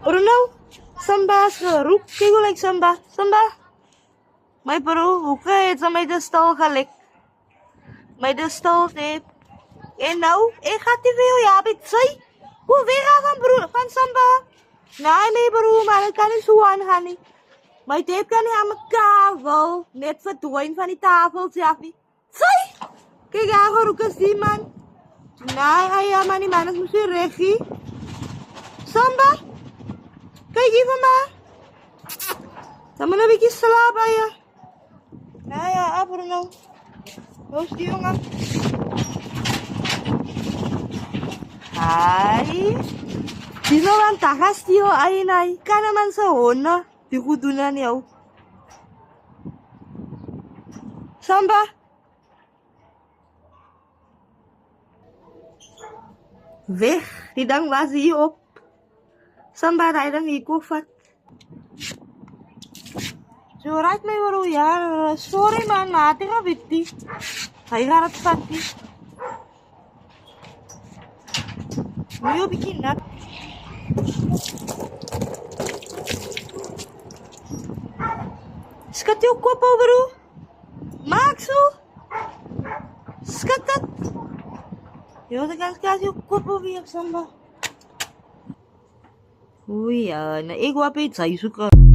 Bruno, Samba roep, kijk hoe lijkt Samba. Samba. Mijn bro, hoe kan je het aan mij de stal gelijk? Mij de stal heeft. En nou, ik ga te veel, ja, bij hoe weer gaan van Samba? Nee, bro, maar dat kan niet zo aangaan. Nie. Mijn tape kan niet aan mijn kabel. Net verdwijnen van die tafel, zeg je. Zai! Kijk, ja, hoe is die man? Nee, ja, maar die man is misschien rechtje. Samba? Kijk even maar. Dan moet een beetje slapen, ja. Nou ja, Bruno. Hoe is die jongen? Hai. Die is nog aan het tagas, die hoor. Ai, nee. Kan hem aan zijn honden. Die goed doen aan jou. Samba? Weg. Die dang was hier op. Samba, hij dan hier kofat. Zo rijdt mij wel, ja. Sorry man, maar ik ga witti. Hij gaat het vatten. Moet je beginnen? Skat je kop bro? Maak zo. Skat dat. Yo, dan kan je kop over Samba. Oei, ja, ik wou iets zoeken.